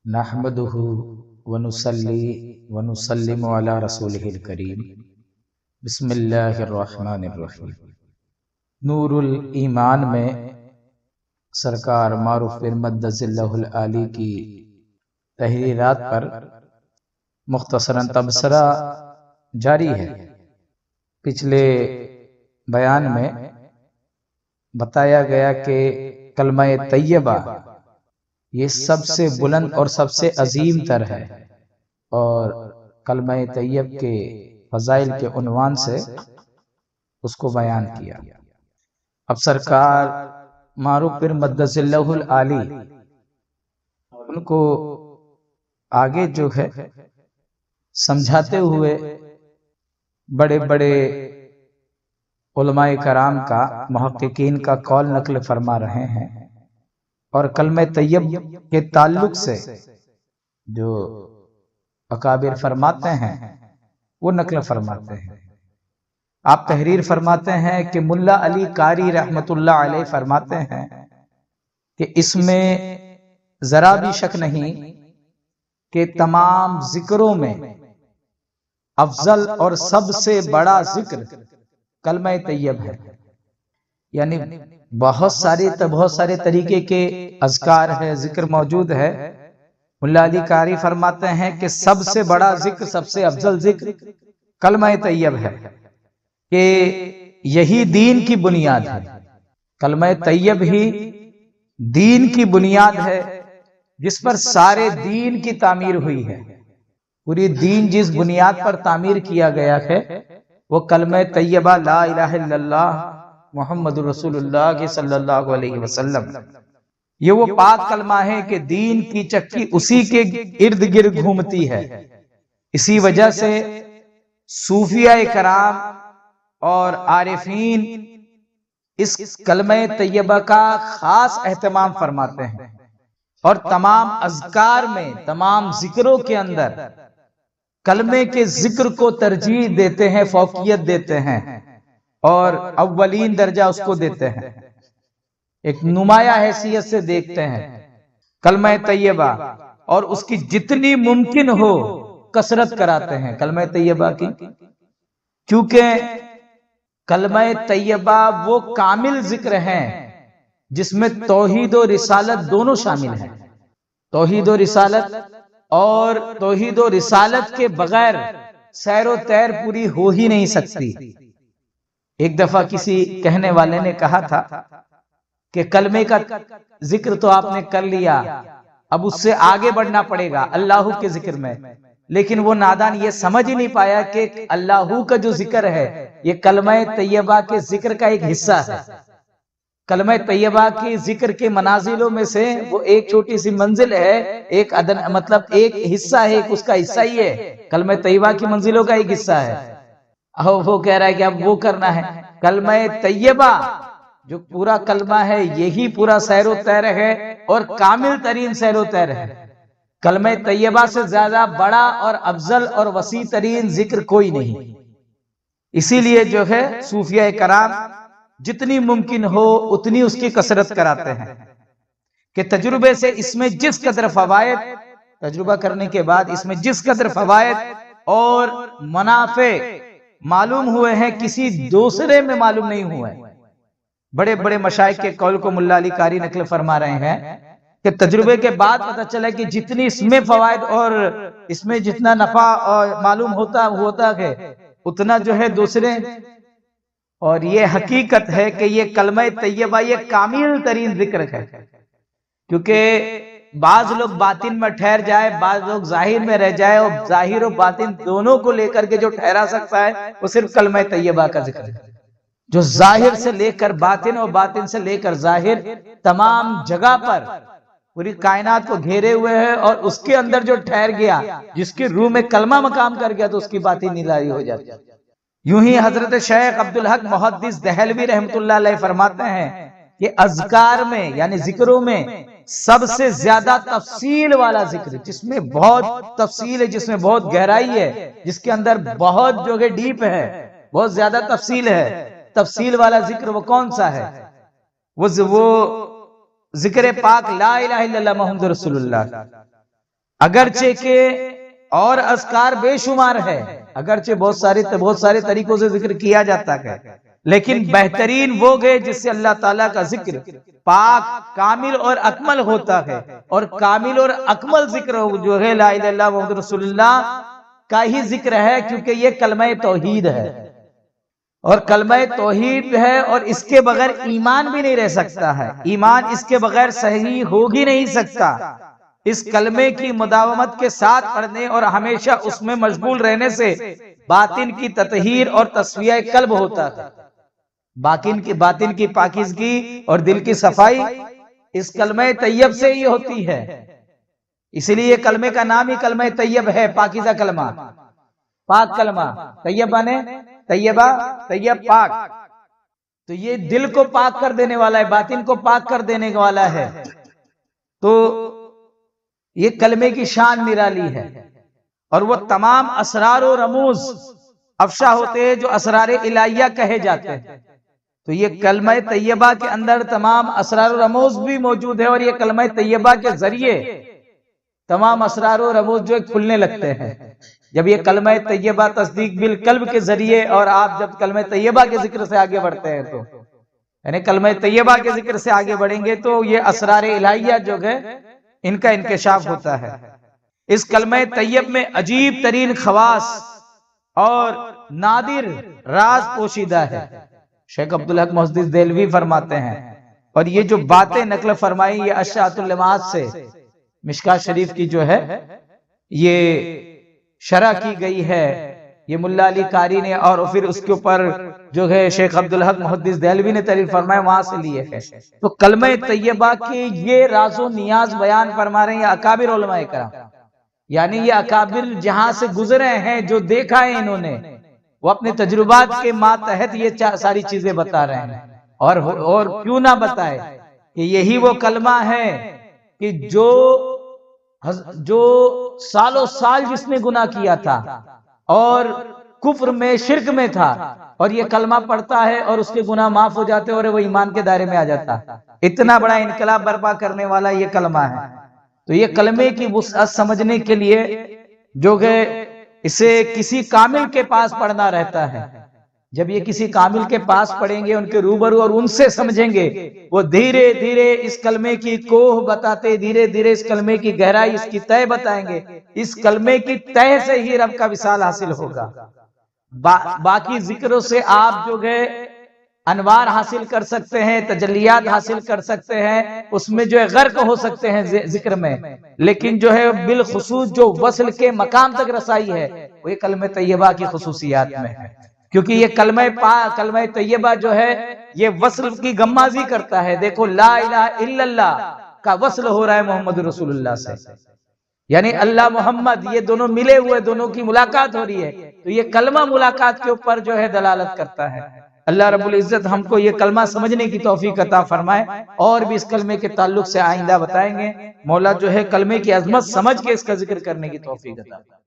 نحمدہ ونصلی ونسلم علی رسولہ الکریم بسم اللہ الرحمن الرحیم۔ نور الایمان میں سرکار معروف پیر مدث اللہ العالی کی تحریرات پر مختصراً تبصرہ جاری ہے۔ پچھلے بیان میں بتایا گیا کہ کلمہ طیبہ یہ سب سے بلند اور سب سے عظیم تر ہے، اور کلمہ طیب کے فضائل کے عنوان سے اس کو بیان کیا۔ اب سرکار معروف پیر مدث اللہ العالی ان کو آگے جو ہے سمجھاتے ہوئے بڑے بڑے علماء کرام کا، محققین کا قول نقل فرما رہے ہیں، اور کلمہ طیب کے تعلق سے جو اکابر فرماتے ہیں وہ نقل فرماتے ہیں۔ آپ تحریر فرماتے ہیں کہ ملا علی قاری رحمت اللہ علیہ فرماتے ہیں کہ اس میں ذرا بھی شک نہیں کہ تمام ذکروں میں افضل اور سب سے بڑا ذکر کلمہ طیب ہے۔ یعنی بہت سارے طریقے کے اذکار ہے، ذکر موجود ہے۔ ملا علی قاری فرماتے ہیں کہ سب سے بڑا ذکر، سب سے افضل ذکر کلمہ طیب ہے، کہ یہی دین کی بنیاد ہے۔ کلمہ طیب ہی دین کی بنیاد ہے، جس پر سارے دین کی تعمیر ہوئی ہے۔ پوری دین جس بنیاد پر تعمیر کیا گیا ہے وہ کلمہ طیبہ لا الہ الا اللہ محمد رسول اللہ صلی اللہ علیہ وسلم، یہ وہ پاک کلمہ ہے کہ دین کی چکی اسی کے ارد گرد گھومتی ہے۔ اسی وجہ سے صوفیاء کرام اور عارفین اس کلمہ طیبہ کا خاص اہتمام فرماتے ہیں، اور تمام اذکار میں، تمام ذکروں کے اندر کلمے کے ذکر کو ترجیح دیتے ہیں، فوقیت دیتے ہیں، اور اولین درجہ اس کو دیتے ہیں، ایک نمایاں حیثیت سے دیکھتے ہیں کلمہ طیبہ، اور اس کی جتنی ممکن ہو کثرت کراتے ہیں کلمہ طیبہ کی، کیونکہ کلمہ طیبہ وہ کامل ذکر ہیں جس میں توحید و رسالت دونوں شامل ہیں۔ توحید و رسالت، اور توحید و رسالت کے بغیر سیر و تیر پوری ہو ہی نہیں سکتی۔ ایک دفعہ کسی کہنے والے نے کہا تھا کہ کلمے کا ذکر تو آپ نے کر لیا، اب اس سے آگے بڑھنا پڑے گا اللہ کے ذکر میں، لیکن وہ نادان یہ سمجھ ہی نہیں پایا کہ اللہ کا جو ذکر ہے یہ کلمہ طیبہ کے ذکر کا ایک حصہ ہے۔ کلمہ طیبہ کی ذکر کے منازلوں میں سے وہ ایک چھوٹی سی منزل ہے، ایک مطلب ایک حصہ ہے، ایک اس کا حصہ ہی ہے، کلمہ طیبہ کی منزلوں کا ایک حصہ ہے۔ وہ کہہ رہا ہے کہ اب وہ کرنا ہے، کلمہ طیبہ جو پورا کلمہ ہے یہی پورا سیر و تیر ہے، اور کامل ترین سیر و تیر ہے۔ کلمہ طیبہ سے زیادہ بڑا اور افضل اور وسیع ترین ذکر کوئی نہیں۔ اسی لیے جو ہے صوفیاء کرام جتنی ممکن ہو اتنی اس کی کثرت کراتے ہیں، کہ تجربے سے اس میں جس قدر فوائد، تجربہ کرنے کے بعد اس میں جس قدر فوائد اور منافع معلوم ہوئے ہیں کسی دوسرے میں معلوم نہیں ہوئے۔ بڑے بڑے مشائخ کے قول کو ملا علی قاری نقل فرما رہے ہیں کہ تجربے کے بعد پتہ چلا کہ جتنی اس میں فوائد اور اس میں جتنا نفع معلوم ہوتا ہے اتنا جو ہے دوسرے، اور یہ حقیقت ہے کہ یہ کلمہ طیبہ یہ کامل ترین ذکر ہے، کیونکہ بعض لوگ باطن میں ٹھہر جائے، بعض لوگ ظاہر میں رہ جائے، اور ظاہر و باطن دونوں کو لے کر کے جو ٹھہرا سکتا ہے وہ صرف کلمہ طیبہ کا ذکر ہے۔ جو ظاہر سے لے کر باطن اور باطن سے لے کر ظاہر تمام جگہ پر پوری کائنات کو گھیرے ہوئے ہے، اور اس کے اندر جو ٹھہر گیا، جس کی روح میں کلمہ مقام کر گیا تو اس کی باطن نظاری ہو جاتی ہے۔ یوں ہی حضرت شیخ عبدالحق محدث دہلوی رحمت اللہ علیہ فرماتے ہیں کہ اذکار میں یعنی ذکروں میں سب سے زیادہ تفصیل والا ذکر، جس میں بہت تفصیل ہے، جس میں بہت گہرائی ہے، جس کے اندر بہت جو ہے ڈیپ ہے، بہت زیادہ تفصیل ہے، تفصیل والا ذکر وہ کون سا ہے؟ وہ ذکر پاک لا الہ الا اللہ محمد رسول اللہ، اگرچہ کہ اور اذکار بے شمار ہے، اگرچہ بہت سارے طریقوں سے ذکر کیا جاتا ہے، لیکن بہترین وہ گئے جس سے اللہ تعالیٰ کا ذکر پاک، کامل اور اکمل ہوتا ہے، اور کامل اور اکمل ذکر جو ہے لا الہ الا اللہ محمد رسول اللہ کا ہی ذکر ہے، کیونکہ یہ کلمہ توحید ہے، اور کلمہ توحید ہے، اور اس کے بغیر ایمان بھی نہیں رہ سکتا ہے، ایمان اس کے بغیر صحیح ہو ہی نہیں سکتا۔ اس کلمے کی مداومت کے ساتھ پڑھنے اور ہمیشہ اس میں مشغول رہنے سے باطن کی تطہیر اور تصفیہ قلب ہوتا ہے، باطن کی پاکیزگی اور دل کی صفائی اس کلمہ طیب سے ہی ہوتی ہے۔ اسی لیے کلمے کا نام ہی کلمہ طیب ہے، پاکیزہ کلمہ، پاک کلمہ، طیب بنے طیبہ، طیب پاک، تو یہ دل کو پاک کر دینے والا ہے، باطن کو پاک کر دینے والا ہے۔ تو یہ کلمے کی شان نرالی ہے، اور وہ تمام اسرار و رموز افشا ہوتے ہیں جو اسرار الہیہ کہے جاتے ہیں۔ تو یہ کلمہ طیبہ کے اندر تمام اسرار و رموز بھی موجود ہے، اور یہ کلمہ طیبہ کے ذریعے تمام اسرار و رموز جو کھلنے لگتے ہیں۔ جب یہ کلمہ طیبہ تصدیق بالقلب کے ذریعے، اور آپ جب کلمہ طیبہ کے ذکر سے آگے بڑھتے ہیں تو یعنی کلمہ طیبہ کے ذکر سے آگے بڑھیں گے تو یہ اسرار الہیہ جو ہے ان کا انکشاف ہوتا ہے۔ اس کلمہ طیب میں عجیب ترین خواص اور نادر راز پوشیدہ ہے۔ شیخ عبدالحق محدث دہلوی فرماتے ہیں، اور یہ جو باتیں نقل فرمائی یہ اشاعت اللمعات سے مشکات شریف کی جو ہے یہ شرح کی گئی ہے، یہ ملا علی قاری نے، اور پھر اس کے اوپر جو ہے شیخ عبدالحق محدث دہلوی نے تحریر فرمایا، وہاں سے لیے ہے۔ تو کلمہ طیبہ کی یہ راز و نیاز بیان فرما رہے ہیں یہ اکابر علماء کرام، یعنی یہ اکابر جہاں سے گزرے ہیں، جو دیکھا ہے انہوں نے، وہ اپنے تجربات کے ماتحت یہ ساری چیزیں بتا رہے ہیں۔ اور کیوں نہ بتائے کہ یہی وہ کلمہ ہے کہ جو سالوں سال جس نے گناہ کیا تھا اور کفر میں، شرک میں تھا، اور یہ کلمہ پڑھتا ہے اور اس کے گناہ معاف ہو جاتے اور وہ ایمان کے دائرے میں آ جاتا۔ اتنا بڑا انقلاب برپا کرنے والا یہ کلمہ ہے۔ تو یہ کلمے کی وسعت سمجھنے کے لیے جو کہ اسے کسی کامل کے پاس پڑھنا رہتا ہے، جب یہ کسی کامل کے پاس پڑھیں گے، ان کے روبرو اور ان سے سمجھیں گے، وہ دھیرے دھیرے اس کلمے کی کوہ بتاتے، دھیرے دھیرے اس کلمے کی گہرائی، اس کی تہ بتائیں گے۔ اس کلمے کی تہ سے ہی رب کا وصال حاصل ہوگا۔ باقی ذکروں سے آپ جو ہے انوار حاصل کر سکتے ہیں، تجلیات حاصل کر سکتے ہیں، اس میں جو ہے غرق ہو سکتے ہیں ذکر میں، لیکن جو ہے بالخصوص جو وصل کے مقام تک رسائی ہے وہ یہ کلمہ طیبہ کی خصوصیات میں ہے، کیونکہ یہ کلمہ طیبہ جو ہے یہ وصل کی غمازی کرتا ہے۔ دیکھو لا الہ الا اللہ کا وصل ہو رہا ہے محمد رسول اللہ سے، یعنی اللہ محمد، یہ دونوں ملے ہوئے، دونوں کی ملاقات ہو رہی ہے، تو یہ کلمہ ملاقات کے اوپر جو ہے دلالت کرتا ہے۔ اللہ رب العزت ہم کو یہ کلمہ سمجھنے کی توفیق عطا فرمائے، اور بھی اس کلمے کے تعلق سے آئندہ بتائیں گے۔ مولا جو ہے کلمے کی عظمت سمجھ کے اس کا ذکر کرنے کی توفیق عطا فرمائے۔